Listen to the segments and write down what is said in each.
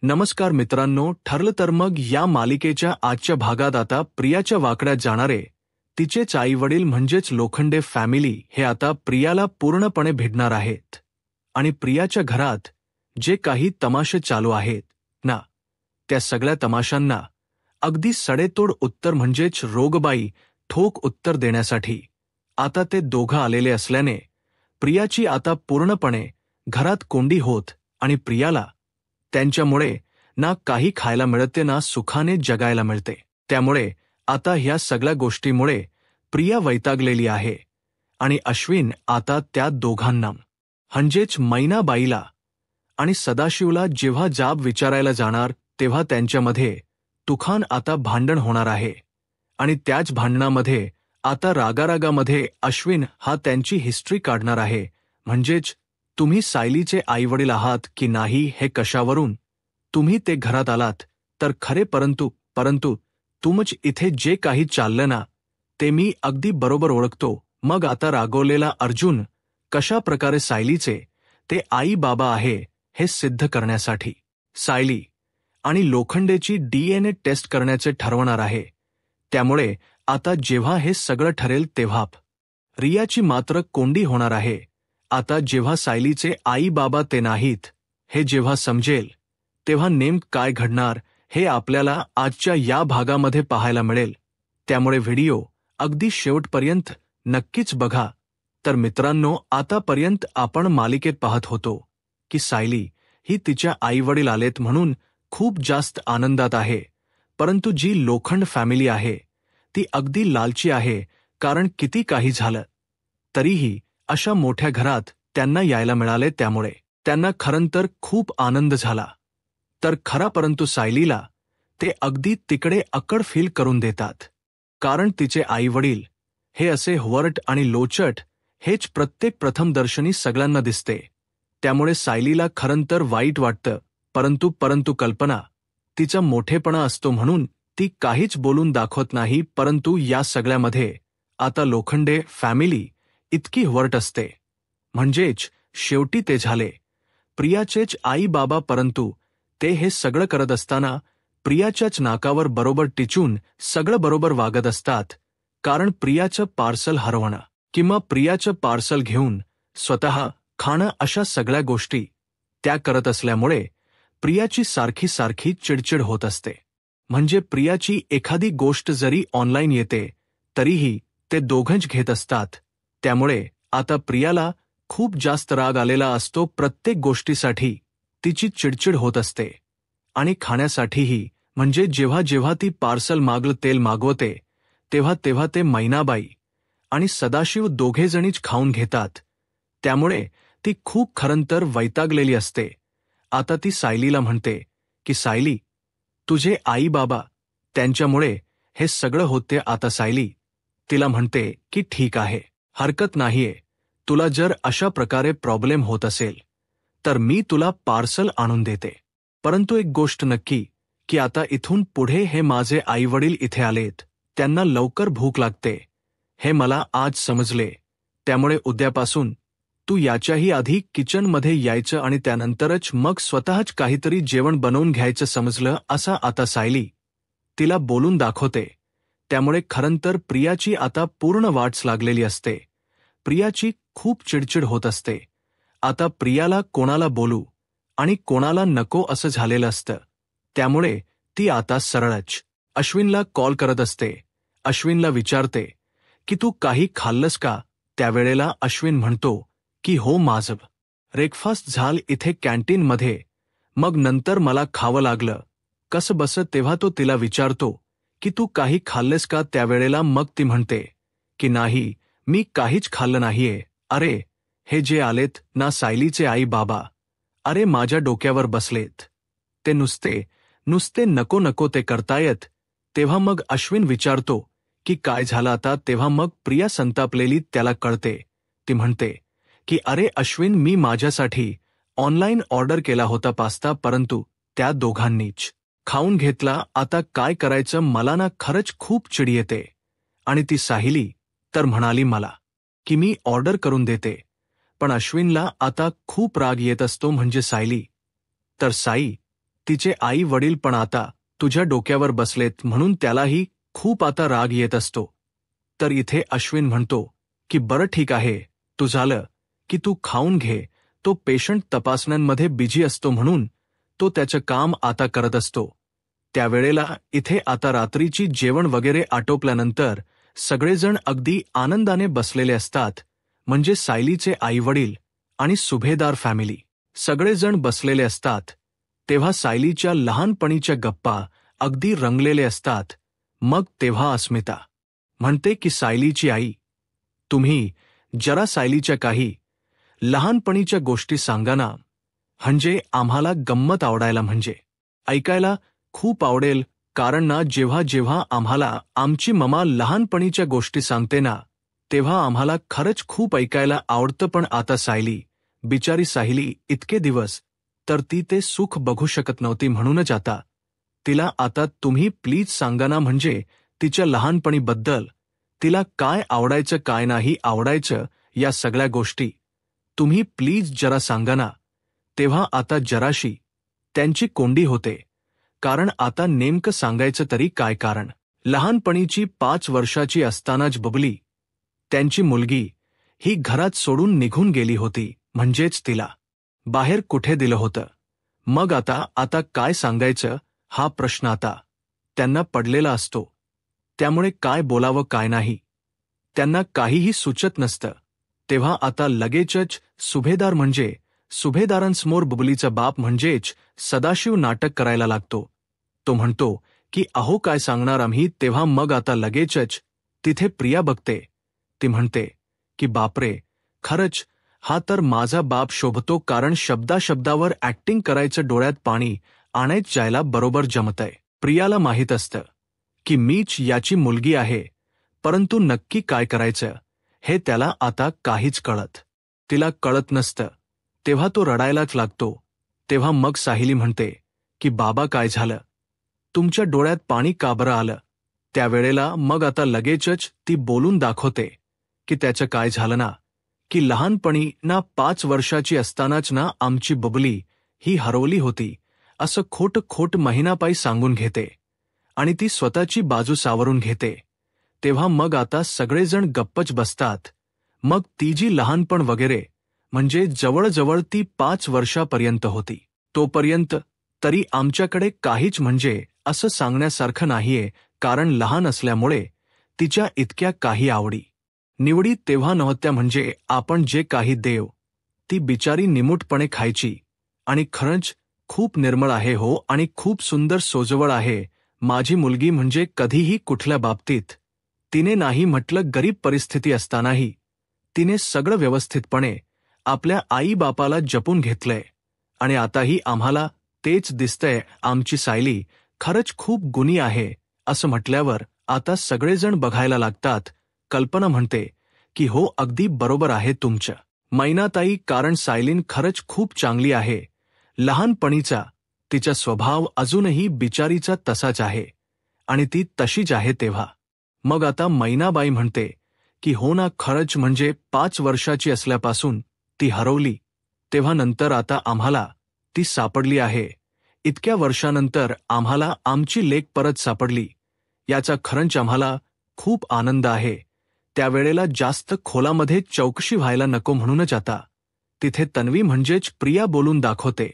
नमस्कार मित्रांनो, ठरलं तर मग या मालिकेच्या आजच्या भागात आता प्रियाच्या वाकड्यात जाणारे तिचेच आई-वडील म्हणजेच लोखंडे फॅमिली हे आता प्रियाला पूर्णपणे भिडणार आहेत. आणि प्रियाच्या घरात जे काही तमाशे चालू आहेत ना, त्या सगळ्या तमाशांना अगदी सडेतोड उत्तर म्हणजेच रोगबाई ठोक उत्तर देण्यासाठी आता ते दोघं आलेले असल्याने प्रियाची आता पूर्णपणे घरात कोंडी होत आणि प्रियाला त्यांच्यामुळे ना काही खायला मिळते ना सुखाने जगायला मिळते. त्यामुळे आता ह्या सगळ्या गोष्टीमुळे प्रिया वैतागलेली आहे आणि अश्विन आता त्या दोघांना म्हणजेच मैनाबाईला आणि सदाशिवला जेव्हा जाब विचारायला जाणार तेव्हा त्यांच्यामध्ये तुफान आता भांडण होणार आहे. आणि त्याच भांडणामध्ये आता रागारागामध्ये अश्विन हा त्यांची हिस्ट्री काढणार आहे, म्हणजेच तुम्ही सायलीचे आईवडील आहात की नाही हे कशावरून तुम्ही ते घरात आलात तर खरे, परंतु तुमच इथे जे काही चाललं ना ते मी अगदी बरोबर ओळखतो. मग आता रागवलेला अर्जुन कशा प्रकारे सायलीचे ते आई बाबा आहे हे सिद्ध करण्यासाठी सायली आणि लोखंडेची DNA टेस्ट करण्याचे ठरवणार आहे. त्यामुळे आता जेव्हा हे सगळं ठरेल तेव्हा रियाची मात्र कोंडी होणार आहे. आता जेव्हा सायलीचे आई बाबा ते नाहीत हे जेव्हा समजेल तेव्हा नेमकं काय घडणार हे आपल्याला आजच्या या भागामध्ये पाहायला मिळेल. त्यामुळे व्हिडिओ अगदी शेवटपर्यंत नक्कीच बघा. तर मित्रांनो, आतापर्यंत आपण मालिकेत पाहत होतो की सायली ही तिच्या आईवडील आलेत म्हणून खूप जास्त आनंदात आहे, परंतु जी लोखंड फॅमिली आहे ती अगदी लालची आहे. कारण किती काही झालं तरीही अशा मोठ्या घरात त्यांना यायला मिळाले, त्यामुळे त्यांना खरंतर खूप आनंद झाला. तर खरा, परंतु सायलीला ते अगदी तिकडे अकड फील करून देतात. कारण तिचे आईवडील हे असे हुवरट आणि लोचट हेच प्रत्येक प्रथमदर्शनी सगळ्यांना दिसते. त्यामुळे सायलीला खरंतर वाईट वाटतं, परंतु कल्पना तिचा मोठेपणा असतो म्हणून ती काहीच बोलून दाखवत नाही. परंतु या सगळ्यामध्ये आता लोखंडे फॅमिली इतकी हुवरट असते, म्हणजेच शेवटी ते झाले प्रियाचेच आई बाबा. परंतु ते हे सगळं करत असताना प्रियाच्याच नाकावर बरोबर टिचून सगळं बरोबर वागत असतात. कारण प्रियाचं पार्सल हरवणं किंवा प्रियाचं पार्सल घेऊन स्वतः खाणं अशा सगळ्या गोष्टी त्या करत असल्यामुळे प्रियाची सारखी चिडचिड होत असते. म्हणजे प्रियाची एखादी गोष्ट जरी ऑनलाईन येते तरीही ते दोघंच घेत असतात. त्यामुळे आता प्रियाला खूप जास्त राग आलेला असतो. प्रत्येक गोष्टीसाठी तिची चिडचिड होत असते आणि खाण्यासाठीही. म्हणजे जेव्हा ती पार्सल तेल मागवते तेव्हा ते मैनाबाई आणि सदाशिव दोघेजणीच खाऊन घेतात. त्यामुळे ती खूप खरंतर वैतागलेली असते. आता ती सायलीला म्हणते की सायली, तुझे आई बाबा त्यांच्यामुळे हे सगळं होते. आता सायली तिला म्हणते की ठीक आहे, हरकत नाहीये, तुला जर अशा प्रकारे प्रॉब्लेम होत असेल तर मी तुला पार्सल आणून देते. परंतु एक गोष्ट नक्की की आता इथून पुढे हे माझे आईवडील इथे आलेत, त्यांना लवकर भूक लागते हे मला आज समजले. त्यामुळे उद्यापासून तू याच्याही आधी किचनमध्ये यायचं आणि त्यानंतरच मग स्वतःच काहीतरी जेवण बनवून घ्यायचं, समजलं? असा आता सायली तिला बोलून दाखवते. त्यामुळे खरंतर प्रियाची आता पूर्ण वाटच लागलेली असते. प्रियाची खूप चिडचिड होत असते. आता प्रियाला कोणाला बोलू आणि कोणाला नको असं झालेलं असतं. त्यामुळे ती आता सरळच अश्विनला कॉल करत असते. अश्विनला विचारते की तू काही खाल्लंस का? त्यावेळेला अश्विन म्हणतो की हो, माझं ब्रेकफास्ट झालं इथे कॅन्टीनमध्ये, मग नंतर मला खावं लागलं कसं बस. तेव्हा तो तिला विचारतो की तू काही खाल्लेस का? त्यावेळेला मग ती म्हणते की नाही, मी काहीच खाल्लं नाहीये. अरे, हे जे आलेत ना सायलीचे आई बाबा, अरे माझ्या डोक्यावर बसलेत, ते नुसते नको ते करतायत. तेव्हा मग अश्विन विचारतो की काय झालं आता? तेव्हा मग प्रिया संतापलेली त्याला कळते. ती म्हणते की अरे अश्विन, मी माझ्यासाठी ऑनलाईन ऑर्डर केला होता पास्ता, परंतु त्या दोघांनीच खाऊन घेतला. आता काय करायचं? मला ना खरंच खूप चिड येते. आणि ती सायली तर म्हणाली मला की मी ऑर्डर करून देते, पण अश्विनला आता खूप राग येत असतो. म्हणजे सायली तर साई तिचे आई वडील पण आता तुझ्या डोक्यावर बसलेत म्हणून त्यालाही खूप आता राग येत असतो. तर इथे अश्विन म्हणतो की बरं ठीक आहे, तू झालं की तू खाऊन घे. तो पेशंट तपासण्यांमध्ये बिझी असतो म्हणून तो त्याचं काम आता करत असतो. त्यावेळेला इथे आता रात्रीची जेवण वगैरे आटोपल्यानंतर सगळेजण अगदी आनंदाने बसलेले असतात. म्हणजे सायलीचे आईवडील आणि सुभेदार फॅमिली सगळेजण बसलेले असतात. तेव्हा सायलीच्या लहानपणीच्या गप्पा अगदी रंगलेले असतात. मग तेव्हा अस्मिता म्हणते की सायलीची आई, तुम्ही जरा सायलीच्या काही लहानपणीच्या गोष्टी सांगा ना, म्हणजे आम्हाला गंमत आवडायला म्हणजे ऐकायला खूप आवडेल. कारण ना जेव्हा जेव्हा आम्हाला आमची ममा लहानपणीच्या गोष्टी सांगते ना, तेव्हा आम्हाला खरंच खूप ऐकायला आवडतं. पण आता सायली, बिचारी सायली इतके दिवस तर ती ते सुख बघू शकत नव्हती म्हणूनच आता तिला आता तुम्ही प्लीज सांगा ना, म्हणजे तिच्या लहानपणीबद्दल तिला काय आवडायचं काय नाही आवडायचं या सगळ्या गोष्टी तुम्ही प्लीज जरा सांगा ना. तेव्हा आता जराशी त्यांची कोंडी होते. कारण आता नेमकं सांगायचं तरी काय कारण. लहानपणीची 5 वर्षाची असतानाच बबली, त्यांची मुलगी, ही घरात सोडून निघून गेली होती. म्हणजेच तिला बाहेर कुठे दिलं होतं. मग आता काय सांगायचं हा प्रश्न आता त्यांना पडलेला असतो. त्यामुळे काय बोलावं काय नाही त्यांना काहीही सुचत नसतं. तेव्हा आता लगेचच सुभेदार म्हणजे सुभेदारांसमोर बबलीचा बाप म्हणजेच सदाशिव नाटक करायला लागतो. तो म्हणतो की अहो काय सांगणार आम्ही. तेव्हा मग आता लगेचच तिथे प्रिया बघते. ती म्हणते की बापरे, खरंच हा तर माझा बाप शोभतो. कारण शब्दाशब्दावर ऍक्टिंग करायचं, डोळ्यात पाणी आणायच जायला बरोबर जमतंय. प्रियाला माहीत असतं की मीच याची मुलगी आहे, परंतु नक्की काय करायचं हे त्याला आता काहीच तिला कळत नसतं. तेव्हा तो रडायलाच लागतो. तेव्हा मग सायली म्हणते की बाबा काय झालं, तुमच्या डोळ्यात पाणी का बरं आलं. त्यावेळेला मग आता लगेचच ती बोलून दाखवते की त्याचं काय झालं ना, की लहानपणी ना 5 वर्षाची असतानाच ना आमची बबली ही हरवली होती असं खोट महिनापायी सांगून घेते आणि ती स्वतःची बाजू सावरून घेते. तेव्हा मग आता सगळेजण गप्पच बसतात. मग ती जी लहानपण वगैरे म्हणजे जवळजवळ ती 5 वर्षापर्यंत होती. तोपर्यंत तरी आमच्याकडे काहीच म्हणजे असं सांगण्यासारखं नाहीये. कारण लहान असल्यामुळे तिच्या इतक्या काही आवडी निवडी तेव्हा नव्हत्या. म्हणजे आपण जे काही देव ती बिचारी निमूटपणे खायची. आणि खरंच खूप निर्मळ आहे हो, आणि खूप सुंदर सोजवळ आहे माझी मुलगी. म्हणजे कधीही कुठल्या बाबतीत तिने नाही म्हटलं. गरीब परिस्थिती असतानाही तिने सगळं व्यवस्थितपणे आपल्या आई-बापाला जपून घेतलंय. आणि आताही आम्हाला तेच दिसतंय. आमची सायली खरंच खूप गुणी आहे असं म्हटल्यावर आता सगळेजण बघायला लागतात. कल्पना म्हणते की हो, अगदी बरोबर आहे तुमचं मैनाताई. कारण सायलीन खरंच खूप चांगली आहे. लहानपणीचा तिचा स्वभाव अजूनही बिचारीचा तसाच आहे आणि ती तशीच आहे. तेव्हा मग आता मैनाबाई म्हणते की हो ना, खरंच म्हणजे 5 वर्षाची असल्यापासून ती हरवली. तेव्हा नंतर आता आम्हाला ती सापडली आहे. इतक्या वर्षानंतर आम्हाला आमची लेक परत सापडली. याचा खरंच आम्हाला खूप आनंद आहे. त्यावेळेला जास्त खोलामध्ये चौकशी व्हायला नको म्हणूनच आता तिथे तन्वी म्हणजेच प्रिया बोलून दाखवते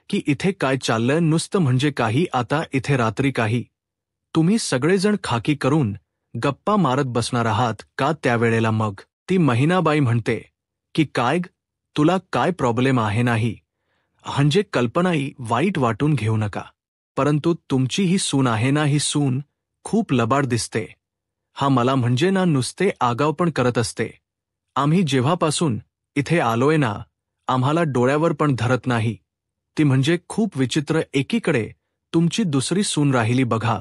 की इथे काय चाललंय नुसतं. म्हणजे काही आता इथे रात्री काही तुम्ही सगळेजण खाकी करून गप्पा मारत बसणार आहात का. त्यावेळेला मग ती महिनाबाई म्हणते की काय तुला काय प्रॉब्लेम आहे नाही. म्हणजे कल्पनाई वाईट वाटून घेऊ नका, परंतु तुमची ही सून आहे ना, ही सून खूप लबाड दिसते. हा मला म्हणजे ना नुसते आगाव पण करत असते. आम्ही जेव्हापासून इथे आलोय ना, आम्हाला डोळ्यावर पण धरत नाही. ती म्हणजे खूप विचित्र. एकीकडे तुमची दुसरी सून राहिली बघा,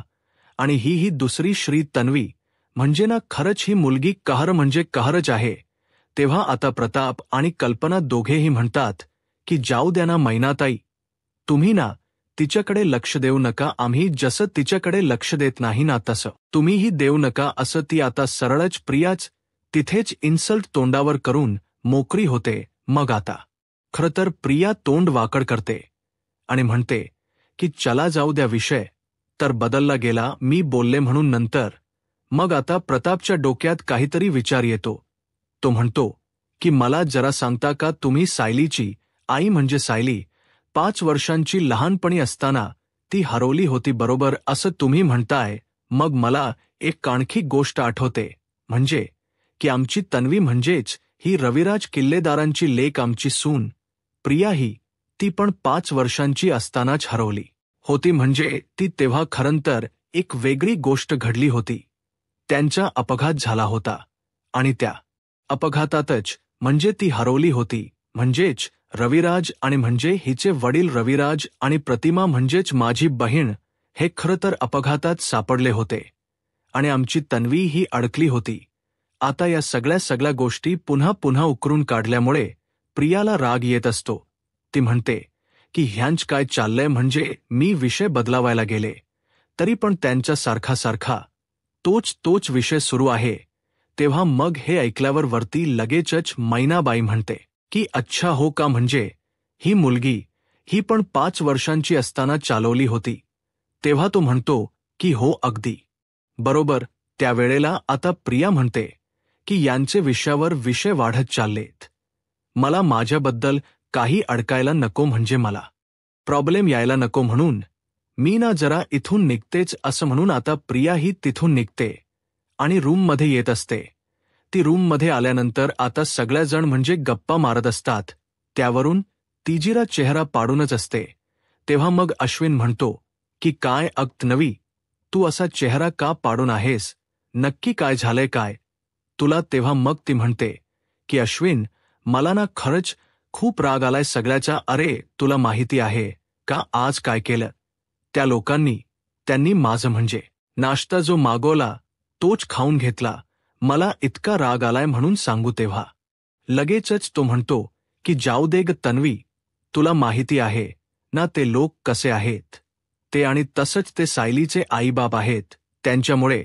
आणि ही दुसरी श्री तन्वी म्हणजे ना खरंच ही मुलगी कहर म्हणजे कहरच आहे. तेव्हा आता प्रताप आणि कल्पना दोघेही म्हणतात की जाऊ द्या ना मैनाताई, तुम्ही ना तिच्याकडे लक्ष देऊ नका. आम्ही जसं तिच्याकडे लक्ष देत नाही ना तसं तुम्हीही देऊ नका. असं ती आता सरळच प्रियाच तिथेच इन्सल्ट तोंडावर करून मोकरी होते. मग आता खरं तर प्रिया तोंड वाकड करते आणि म्हणते की चला जाऊ द्या विषय, तर बदलला गेला मी बोलले म्हणून नंतर. मग आता प्रतापच्या डोक्यात काहीतरी विचार येतो. तो म्हणतो की मला जरा सांगता का तुम्ही सायलीची आई म्हणजे सायली 5 वर्षांची लहानपणी असताना ती हरवली होती बरोबर असं तुम्ही म्हणताय. मग मला एक आणखी गोष्ट आठवते, म्हणजे की आमची तन्वी म्हणजेच ही रविराज किल्लेदारांची लेक आमची सून प्रिया ही ती पण 5 वर्षांची असतानाच हरवली होती. म्हणजे ती तेव्हा खरंतर एक वेगळी गोष्ट घडली होती. त्यांचा अपघात झाला होता आणि त्या अपघातातच म्हणजे ती हरवली होती. म्हणजेच रविराज आणि म्हणजे हिचे वडील रविराज आणि प्रतिमा म्हणजेच माझी बहीण हे खरं तर अपघातात सापडले होते आणि आमची तन्वी ही अडकली होती. आता या सगळ्या गोष्टी पुन्हा पुन्हा उकरून काढल्यामुळे प्रियाला राग येत असतो. ती म्हणते की ह्यांच काय चाललंय, म्हणजे मी विषय बदलावायला गेले तरी पण त्यांचा सारखा तोच विषय सुरू आहे. तेव्हा मग हे ऐकल्यावर वरती लगेचच मैनाबाई म्हणते की अच्छा हो का, म्हणजे ही मुलगी ही पण 5 वर्षांची असताना चालवली होती. तेव्हा तो म्हणतो की हो अगदी बरोबर. त्यावेळेला आता प्रिया म्हणते की यांचे विषयावर विषय वाढत चाललेत. मला माझ्याबद्दल काही अडकायला नको, म्हणजे मला प्रॉब्लेम यायला नको, म्हणून मी ना जरा इथून निघतेच असं म्हणून आता प्रिया ही तिथून निघते आणि रूममध्ये येत असते. ती रूममध्ये आल्यानंतर आता सगळेजण म्हणजे गप्पा मारत असतात. त्यावरून तिजीरा चेहरा पाडूनच असते. तेव्हा मग अश्विन म्हणतो की काय नवी, तू असा चेहरा का पाडून आहेस, नक्की काय झालंय काय तुला. तेव्हा मग ती म्हणते की अश्विन मला ना खरंच खूप राग आलाय सगळ्याचा. अरे तुला माहिती आहे का आज काय केलं त्या लोकांनी, त्यांनी माझं म्हणजे नाश्ता जो मागवला तोच खाऊन घेतला. मला इतका राग आलाय म्हणून सांगू. तेव्हा लगेचच तो म्हणतो की जाऊ दे ग तन्वी, तुला माहिती आहे ना ते लोक कसे आहेत ते, आणि तसंच ते सायलीचे आईबाप आहेत. त्यांच्यामुळे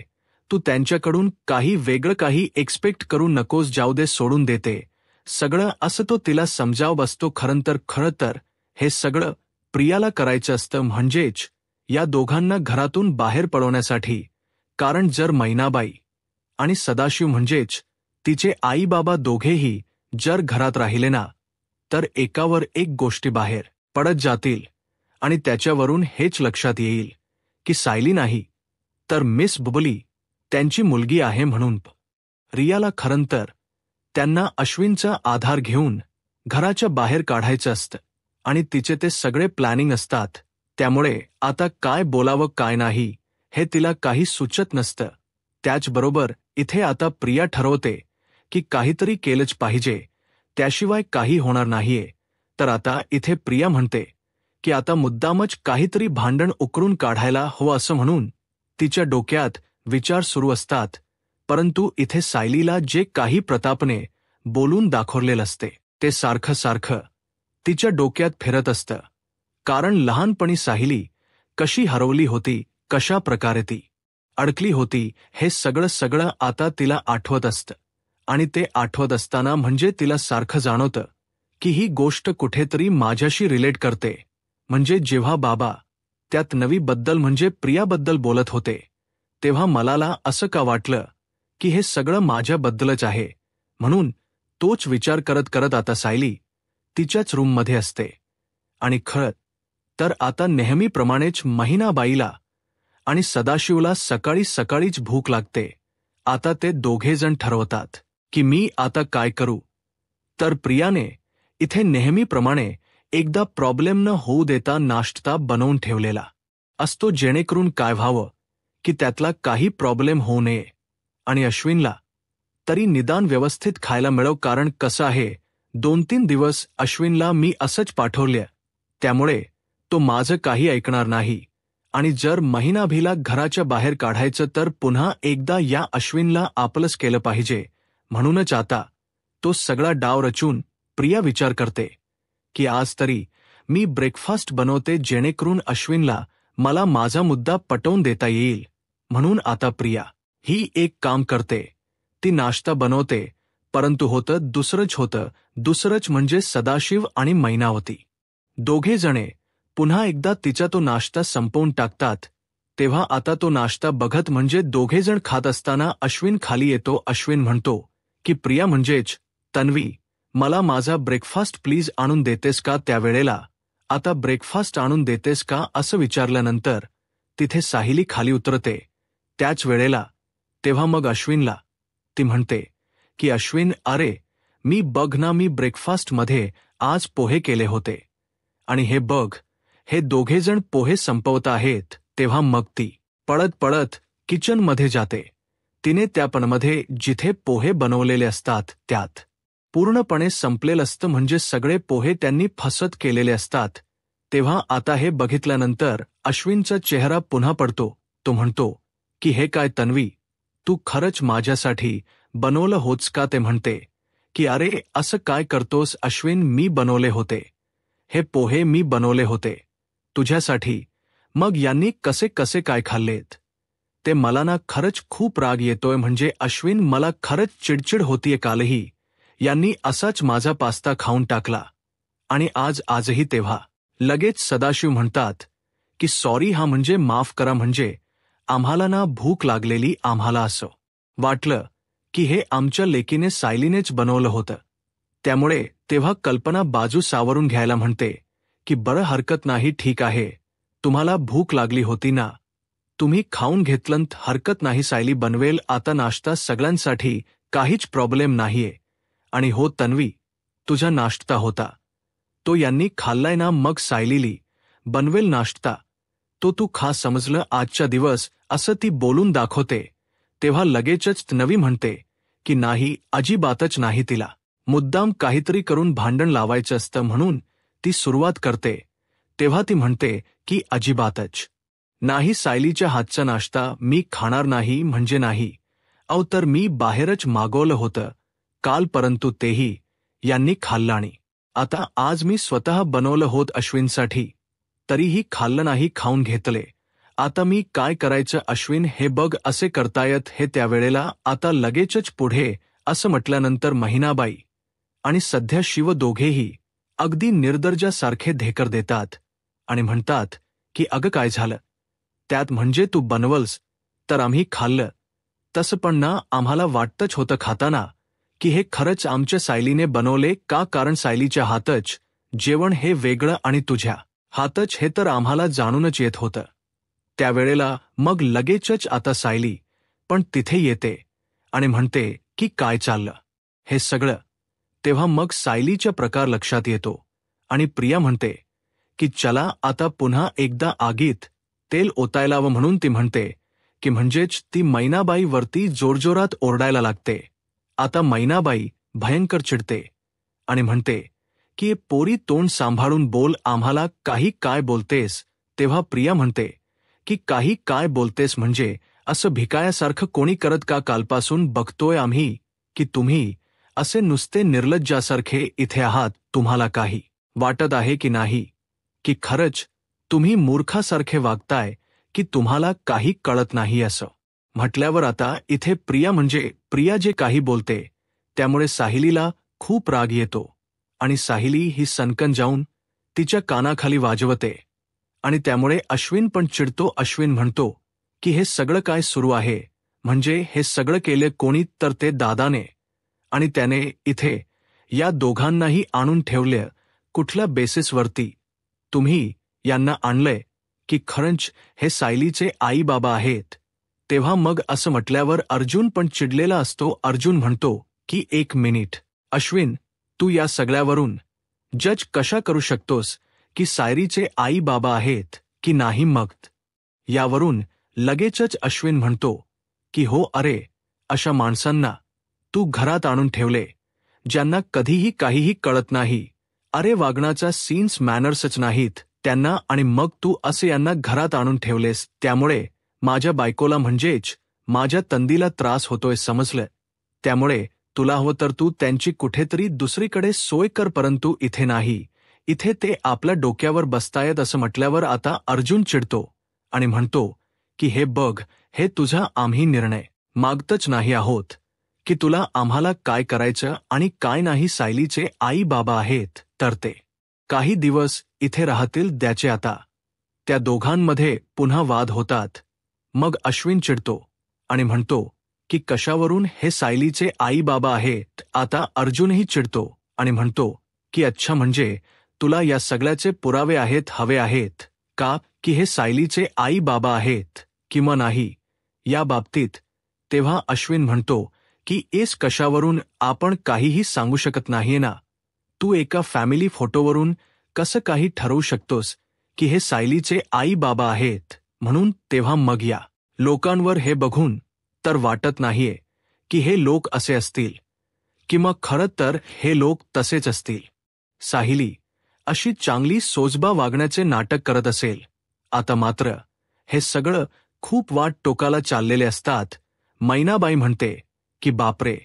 तू त्यांच्याकडून काही वेगळं काही एक्सपेक्ट करू नकोस. जाऊ दे, सोडून देते सगळं असं तो तिला समजाव बसतो. खरं तर हे सगळं प्रियाला करायचं असतं, म्हणजेच या दोघांना घरातून बाहेर पळवण्यासाठी. कारण जर मैनाबाई आणि सदाशिव म्हणजेच तिचे आई बाबा दोघेही जर घरात राहिले ना, तर एकावर एक गोष्टी बाहेर पडत जातील आणि त्याच्यावरून हेच लक्षात येईल की सायली नाही तर मिस बुबली त्यांची मुलगी आहे म्हणून. रियाला खरं तर त्यांना अश्विनचा आधार घेऊन घराच्या बाहेर काढायचं असतं आणि तिचे ते सगळे प्लॅनिंग असतात. त्यामुळे आता काय बोलावं काय नाही हे तिला काही सुचत नसतं. त्याचबरोबर इथे आता प्रिया ठरवते की काहीतरी केलंच पाहिजे, त्याशिवाय काही होणार नाहीये. तर आता इथे प्रिया म्हणते की आता मुद्दामच काहीतरी भांडण उकरून काढायला हवं असं म्हणून तिच्या डोक्यात विचार सुरू असतात. परंतु इथे सायलीला जे काही प्रतापने बोलून दाखवलेलं असते ते सारखं तिच्या डोक्यात फिरत असतं. कारण लहानपणी सायली कशी हरवली होती, कशा प्रकारे ती अडकली होती, हे सगळं आता तिला आठवत असतं. आणि ते आठवत असताना म्हणजे तिला सारखं जाणवतं की ही गोष्ट कुठेतरी माझ्याशी रिलेट करते. म्हणजे जेव्हा बाबा त्यात नवीबद्दल म्हणजे प्रियाबद्दल बोलत होते तेव्हा मलाला असं का वाटलं की हे सगळं माझ्याबद्दलच आहे. म्हणून तोच विचार करत आता सायली तिच्याच रूममध्ये असते. आणि खरं तर आता नेहमीप्रमाणेच महिनाबाईला आणि सदाशिवला सकाळीच भूक लागते. आता ते दोघेजण ठरवतात की मी आता काय करू. तर प्रियाने इथे नेहमीप्रमाणे एकदा प्रॉब्लेम न होऊ देता नाश्ता बनवून ठेवलेला असतो, जेणेकरून काय व्हावं की त्यातला काही प्रॉब्लेम होऊ नये आणि अश्विनला तरी निदान व्यवस्थित खायला मिळव. कारण कसं आहे 2-3 दिवस अश्विनला मी असंच पाठवलं, त्यामुळे तो माझं काही ऐकणार नाही. आणि जर महिनाभीला घराच्या बाहेर काढायचं तर पुन्हा एकदा या अश्विनला आपलंच केलं पाहिजे. म्हणूनच आता तो सगळा डाव रचून प्रिया विचार करते की आज तरी मी ब्रेकफास्ट बनवते, जेणेकरून अश्विनला मला माझा मुद्दा पटवून देता येईल. म्हणून आता प्रिया ही एक काम करते, ती नाश्ता बनवते. परंतु दुसरंच म्हणजे सदाशिव आणि मैनावती दोघे जणे पुन्हा एकदा तिचा तो नाश्ता संपवून टाकतात, तेव्हा आता तो नाश्ता बघत म्हणजे दोघेजण खात असताना अश्विन खाली येतो. अश्विन म्हणतो की प्रिया म्हणजेच तन्वी, मला माझा ब्रेकफास्ट प्लीज आणून देतेस का? त्यावेळेला आता ब्रेकफास्ट आणून देतेस का असं विचारल्यानंतर तिथे साहिली खाली उतरते. त्याच वेळेला तेव्हा मग अश्विनला ती म्हणते की अश्विन, अरे मी बघ ना, मी ब्रेकफास्टमध्ये आज पोहे केले होते आणि हे बघ, हे दोघेजण पोहे संपवत आहेत. तेव्हा मग ती पळत पळत किचनमध्ये जाते. तिने त्या पणमध्ये जिथे पोहे बनवलेले असतात त्यात पूर्णपणे संपलेलं असतं, म्हणजे सगळे पोहे त्यांनी फसत केलेले असतात. तेव्हा आता हे बघितल्यानंतर अश्विनचा चेहरा पुन्हा पडतो. तो म्हणतो की हे काय तन्वी, तू खरंच माझ्यासाठी बनवलं होच का? ते म्हणते की अरे असं काय करतोस अश्विन, मी बनवले होते, हे पोहे मी बनवले होते तुझ्यासाठी. मग यांनी कसे कसे काय खाल्लेत ते मला ना खरंच खूप राग येतोय. म्हणजे अश्विन, मला खरंच चिडचिड होतीये. कालही यांनी असाच माझा पास्ता खाऊन टाकला आणि आजही. तेव्हा लगेच सदाशिव म्हणतात की सॉरी हा, म्हणजे माफ करा, म्हणजे आम्हाला ना भूक लागलेली, आम्हाला असं वाटलं की हे आमच्या लेकीने सायलीनेच बनवलं होतं, त्यामुळे. तेव्हा कल्पना बाजू सावरून घ्यायला म्हणते की बरं हरकत नाही, ठीक आहे, तुम्हाला भूक लागली होती ना, तुम्ही खाऊन घेतलंत, हरकत नाही, सायली बनवेल आता नाश्ता सगळ्यांसाठी, काहीच प्रॉब्लेम नाहीये. आणि हो तन्वी, तुझा नाश्ता होता तो यांनी खाल्लाय ना, मग सायलीली बनवेल नाश्ता, तो तू खा, समजलं, आजचा दिवस, असं ती बोलून दाखवते. तेव्हा लगेचच तन्वी म्हणते की नाही, अजिबातच नाही, तिला मुद्दाम काहीतरी करून भांडण लावायचं असतं म्हणून ती सुरुवात करते. तेव्हा ती म्हणते की अजिबातच नाही, सायलीच्या हातचा नाश्ता मी खाणार नाही, म्हणजे नाही. अहो तर मी बाहेरच मागवलं होतं काल, परंतु तेही यांनी खाल्लं आणि आता आज मी स्वतः बनवलं होत अश्विनसाठी, तरीही खाल्लं नाही, खाऊन घेतले. आता मी काय करायचं अश्विन, हे बघ असे करतायत हे. त्यावेळेला आता लगेचच पुढे असं म्हटल्यानंतर महिनाबाई आणि सध्या शिव दोघेही अगदी निर्दर्जासारखे धेकर देतात आणि म्हणतात की अगं काय झालं त्यात, म्हणजे तू बनवलंस तर आम्ही खाल्लं, तसं पण ना आम्हाला वाटतंच होतं खाताना की हे खरंच आमच्या सायलीने बनवले का, कारण सायलीच्या हातच जेवण हे वेगळं आणि तुझ्या हातच हे तर आम्हाला जाणूनच येत होतं. त्यावेळेला मग लगेचच आता सायली पण तिथे येते आणि म्हणते की काय चाललं हे सगळं. तेव्हा मग सायलीचा प्रकार लक्षात येतो आणि प्रिया म्हणते की चला आता पुन्हा एकदा आगीत तेल ओतायलावं, म्हणून ती म्हणते की म्हणजेच ती मैनाबाईवरती जोरजोरात ओरडायला लागते. आता मैनाबाई भयंकर चिडते आणि म्हणते की पोरी तोंड सांभाळून बोल, आम्हाला काही काय बोलतेस. तेव्हा प्रिया म्हणते की काही काय बोलतेस म्हणजे असं भिकायासारखं कोणी करत का? कालपासून बघतोय आम्ही की तुम्ही असे नुसते निर्लज्जासारखे इथे आहात. तुम्हाला काही वाटत आहे की नाही की खरंच तुम्ही मूर्खासारखे वागताय की तुम्हाला काही कळत नाही? असं म्हटल्यावर आता इथे प्रिया म्हणजे प्रिया जे काही बोलते त्यामुळे साहिलीला खूप राग येतो आणि साहिली ही सनकन जाऊन तिच्या कानाखाली वाजवते आणि त्यामुळे अश्विन पण चिडतो. अश्विन म्हणतो की हे सगळं काय सुरू आहे, म्हणजे हे सगळं केले कोणी, तर ते दादाने, आणि त्याने इथे या दोघांनाही आणून ठेवले कुठल्या बेसिसवरती तुम्ही यांना आणलंय की खरंच हे सायलीचे आई बाबा आहेत? तेव्हा मग असं म्हटल्यावर अर्जुन पण चिडलेला असतो. अर्जुन म्हणतो की एक मिनिट अश्विन, तू या सगळ्यावरून जज कशा करू शकतोस की सायलीचे आई बाबा आहेत की नाही? मग यावरून लगेचच अश्विन म्हणतो की हो, अरे अशा माणसांना तू घरात आणून ठेवले ज्यांना कधीही काहीही कळत नाही, अरे वागण्याचा सीन्स मॅनर्सच नाहीत त्यांना, आणि मग तू असे यांना घरात आणून ठेवलेस. त्यामुळे माझ्या बायकोला म्हणजेच माझ्या तंदीला त्रास होतोय, समजलं? त्यामुळे तुला हवं तर तू त्यांची कुठेतरी दुसरीकडे सोय कर, परंतु इथे नाही, इथे ते आपल्या डोक्यावर बसतायत. असं म्हटल्यावर आता अर्जुन चिडतो आणि म्हणतो की हे बघ, हे तुझा आम्ही निर्णय मागतच नाही आहोत की तुला आम्हाला काय करायचं आणि काय नाही. सायलीचे आई बाबा आहेत तर ते काही दिवस इथे राहतील त्याचे आता. त्या दोघांमध्ये पुन्हा वाद होतात. मग अश्विन चिडतो आणि म्हणतो की कशावरून हे सायलीचे आई बाबा आहेत. आता अर्जुनही चिडतो आणि म्हणतो की अच्छा म्हणजे तुला या सगळ्याचे पुरावे हवे आहेत का, की हे सायलीचे आई बाबा आहेत किंवा नाही या बाबतीत. तेव्हा अश्विन म्हणतो की एस कशावरून आपण काहीही सांगू शकत नाहीये ना. तू एका फॅमिली फोटोवरून कसं काही ठरवू शकतोस की हे सायलीचे आई बाबा आहेत म्हणून. तेव्हा मग या लोकांवर हे बघून तर वाटत नाहीये की हे लोक असे असतील किंवा खरं तर हे लोक तसेच असतील. सायली अशी चांगली सोजबा वागण्याचे नाटक करत असेल. आता मात्र हे सगळं खूप वाट टोकाला चाललेले असतात. मैनाबाई म्हणते की बापरे,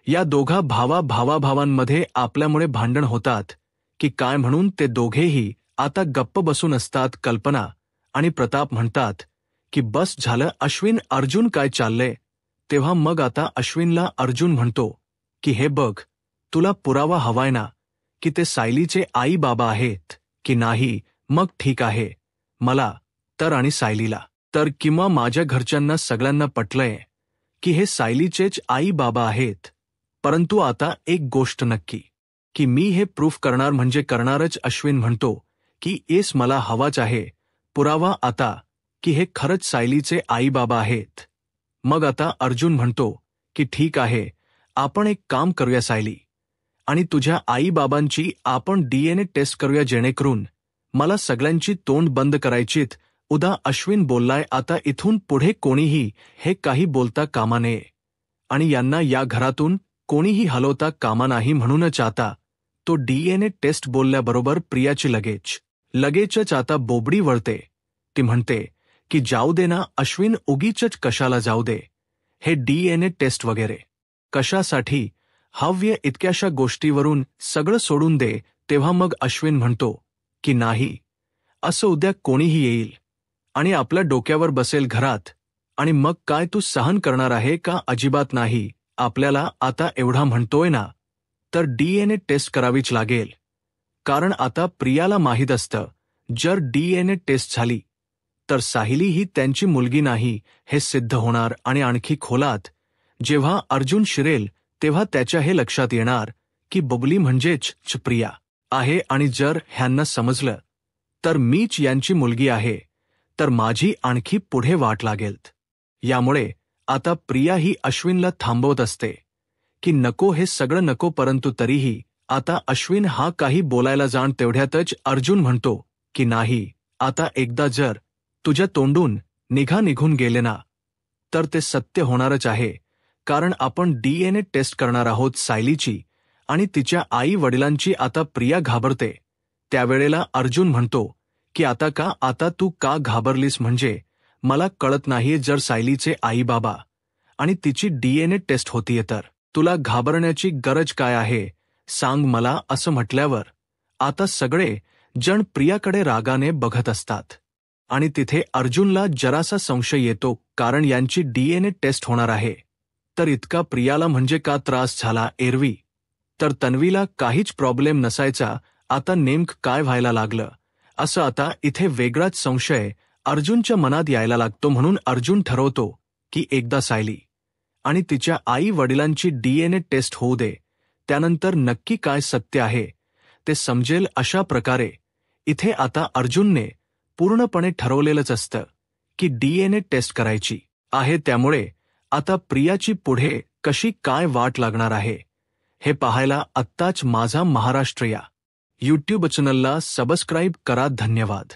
या दोघा भावाभावांमध्ये आपल्यामुळे भांडण होतात की काय म्हणून ते दोघेही आता गप्प बसून असतात. कल्पना आणि प्रताप म्हणतात की बस झालं अश्विन, अर्जुन काय चाललंय. तेव्हा मग आता अश्विनला अर्जुन म्हणतो की हे बघ, तुला पुरावा हवाय ना की ते सायलीचे आई बाबा आहेत की नाही. मग ठीक आहे, मला तर आणि सायलीला तर किंवा माझ्या घरच्यांना सगळ्यांना पटलंय की हे सायलीचेच आई बाबा आहेत. परंतु आता एक गोष्ट नक्की की मी हे प्रूफ करणार म्हणजे करणारच. अश्विन म्हणतो की एस मला हवाच आहे पुरावा आता की हे खरंच सायलीचे आई बाबा आहेत. मग आता अर्जुन म्हणतो की ठीक आहे, आपण एक काम करूया सायली, आणि तुझ्या आई बाबांची आपण DNA टेस्ट करूया जेणेकरून मला सगळ्यांची तोंड बंद करायचीत. उदा अश्विन बोललाय आता इथून पुढे कोणीही हे काही बोलता कामा नये आणि यांना या घरातून कोणीही हलवता कामा नाही. म्हणूनच आता तो DNA टेस्ट बोलल्याबरोबर प्रियाची लगेचच आता बोबडी वळते. ती म्हणते की जाऊ दे ना अश्विन, उगीचच कशाला जाऊ दे हे DNA टेस्ट वगैरे कशासाठी हव्य, इतक्याशा गोष्टीवरून सगळं सोडून दे. तेव्हा मग अश्विन म्हणतो की नाही, असं उद्या कोणीही येईल आणि आपल्या डोक्यावर बसेल घरात, आणि मग काय तू सहन करणार आहे का. अजिबात नाही. आपल्याला आता एवढा म्हणतोय ना तर DNA टेस्ट करावीच लागेल. कारण आता प्रियाला माहीत असतं जर DNA टेस्ट झाली तर सायली ही त्यांची मुलगी नाही हे सिद्ध होणार. आणि आणखी खोलात जेव्हा अर्जुन शिरेल तेव्हा त्याच्या हे लक्षात येणार की बबली म्हणजेच प्रिया आहे, आणि जर ह्यांना समजलं तर मीच यांची मुलगी आहे तर माझी आणखी पुढे वाट लागेल. यामुळे आता प्रिया ही अश्विनला थांबवत असते की नको, हे सगळं नको. परंतु तरीही आता अश्विन हा काही बोलायला जाण तेवढ्यातच अर्जुन म्हणतो की नाही, आता एकदा जर तुझ्या तोंडून निघून गेले ना तर ते सत्य होणारच आहे. कारण आपण DNA टेस्ट करणार आहोत सायलीची आणि तिच्या आई वडिलांची. आता प्रिया घाबरते. त्यावेळेला अर्जुन म्हणतो की आता तू का घाबरलीस, म्हणजे मला कळत नाहीये, जर सायलीचे आई बाबा आणि तिची DNA टेस्ट होतीये तर तुला घाबरण्याची गरज काय आहे सांग मला. असं म्हटल्यावर आता सगळे जण प्रियाकडे रागाने बघत असतात आणि तिथे अर्जुनला जरासा संशय येतो, कारण यांची DNA टेस्ट होणार आहे. तर इतका प्रियाला म्हणजे का त्रास झाला. एरवी तर तन्वीला काहीच प्रॉब्लेम नसायचा, आता नेमकं काय व्हायला लागलं असं आता इथे वेगळाच संशय अर्जुनच्या मनात यायला लागतो. म्हणून अर्जुन ठरवतो की एकदा सायली आणि तिच्या आई वडिलांची DNA टेस्ट होऊ दे, त्यानंतर नक्की काय सत्य आहे ते समजेल. अशा प्रकारे इथे आता अर्जुनने पूर्णपणे ठरवलेलंच असतं की DNA टेस्ट करायची आहे. त्यामुळे आता प्रियाची पुढे कशी काय वाट लागणार आहे हे पाहायला आत्ताच माझा महाराष्ट्र या YouTube चॅनलला सबस्क्राईब करा. धन्यवाद.